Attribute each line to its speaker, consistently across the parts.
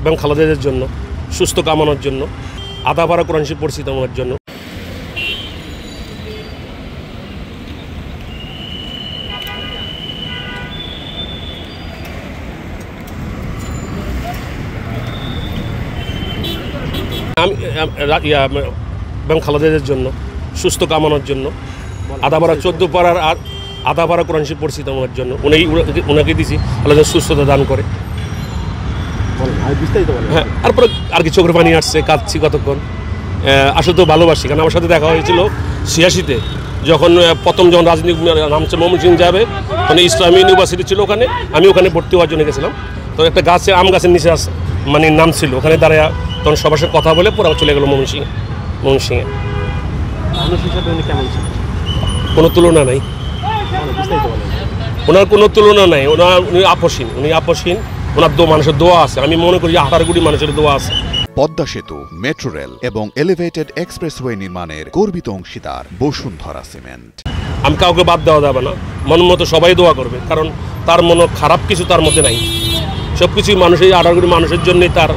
Speaker 1: বেগম খালেদাদের জন্য, সুস্থ কামনার জন্য, আদাপাড়া কোরআন শরীফ পড়ছি তোমার জন্য। আমি বেগম খালেদাদের জন্য, সুস্থ কামনার জন্য, আদাপাড়া 14 পাড়ার আদাপাড়া কোরআন শরীফ পড়ছি তোমার জন্য। ওনাকে দিছি, আল্লাহ সুস্থতা দান করে। হ্যাঁ, তারপরে আর কি চোখের পানি আসছে, কাঁদছি কতক্ষণ। আসলে তো ভালোবাসি, কারণ আমার সাথে দেখা হয়েছিল 86-তে, যখন রাজনীতি নামছে ময়মনসিংহ যাবে, তখন ইসলামী ইউনিভার্সিটি ছিল ওখানে, আমি ওখানে ভর্তি হওয়ার জন্য গেছিলাম। তো একটা গাছে আম গাছের নিচে মানে নাম ছিল, ওখানে দাঁড়ায় তখন সবার সাথে কথা বলে পরে চলে গেল ময়মনসিংহে। কোনো তুলনা নাই, ওনার কোনো তুলনা নাই। উনি আপসহীন, ওনার মানুষের দোয়া আছে। আমি মনে করি 18 কোটি মানুষের দোয়া আছে।
Speaker 2: পদ্মা সেতু, মেট্রো রেল এবং এলিভেটেড এক্সপ্রেসওয়ে নির্মাণের গর্বিত অংশীদার বসুন্ধরা সিমেন্ট।
Speaker 1: আমি কাউকে বাদ দেওয়া যাবে না, মন মতো সবাই দোয়া করবে, কারণ তার মনে খারাপ কিছু তার মধ্যে নাই। সব কিছুই মানুষের 18 কোটি মানুষের জন্যই তার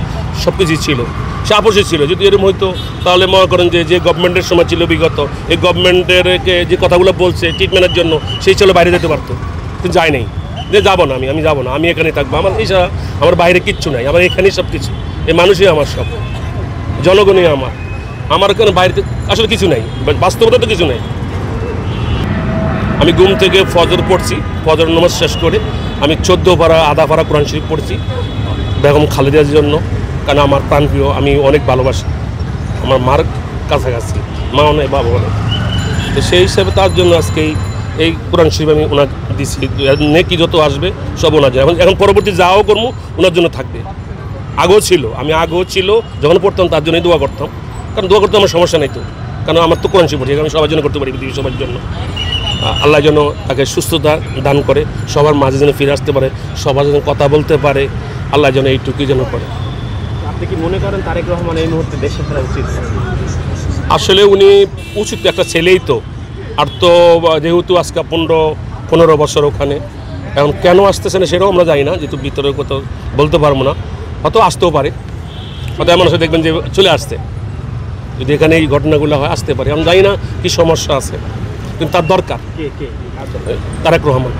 Speaker 1: সব কিছুই ছিল। সে আপসে ছিল। যদি এরকম হইতো তাহলে মনে করেন যে গভর্নমেন্টের সময় ছিল বিগত, এই গভর্নমেন্টের যে কথাগুলো বলছে ট্রিটমেন্টের জন্য, সেই ছিল বাইরে যেতে পারতো, কিন্তু যায় নাই। যে যাবো না, আমি যাবো না, আমি এখানেই থাকবো। আমার এছাড়া আমার বাইরে কিচ্ছু নাই, আমার এখানেই সব কিছু। এই মানুষই আমার সব, জনগণই আমার এখানে বাইরে আসলে কিছু নাই, বাস্তবতা তো কিছু নাই। আমি ঘুম থেকে ফজর পড়ছি, ফজর নামাজ শেষ করে আমি 14 পাড়া আদাপাড়া কোরআন শরীফ পড়ছি বেগম খালেদার জন্য, কারণ আমার প্রাণপ্রিয়, আমি অনেক ভালোবাসি, আমার মার কাছাকাছি, মা অনেক বাবা অনেক। তো সেই হিসাবে তার জন্য আজকে এই কোরআন শরীফ আমি ওনার দিচ্ছি। নেকি যত আসবে সব ওনার জন্য। এখন পরবর্তী যাও করবো ওনার জন্য থাকবে। আগেও ছিল, যখন পড়তাম তার জন্যই দোয়া করতাম, কারণ দোয়া করতে আমার সমস্যা নেই তো, কারণ আমার তো কোরআন শরীফ পড়ছি, আমি সবার জন্য করতে পারি, পৃথিবীর সবার জন্য। আল্লাহ যেন তাকে সুস্থতা দান করে, সবার মাঝে যেন ফিরে আসতে পারে, সবার যেন কথা বলতে পারে, আল্লাহ যেন এইটুকুই যেন করে।
Speaker 3: আপনি কি মনে করেন তারেক রহমান এই মুহূর্তে দেশে ফেরা উচিত?
Speaker 1: আসলে উনি উচিত, একটা ছেলেই তো, আর তো যেহেতু আজকে 15 বছর ওখানে, এখন কেন আসতেছে না সেটাও আমরা জানি না, যেহেতু ভিতরে কোথাও বলতে পারবো না। হয়তো আসতেও পারে, হয়তো এমন আছে দেখবেন যে চলে আসতে, যদি এখানে এই ঘটনাগুলো হয় আসতে পারে। আমি জানি না কি সমস্যা আছে, কিন্তু তার দরকার।
Speaker 3: কে
Speaker 1: তারেক রহমান।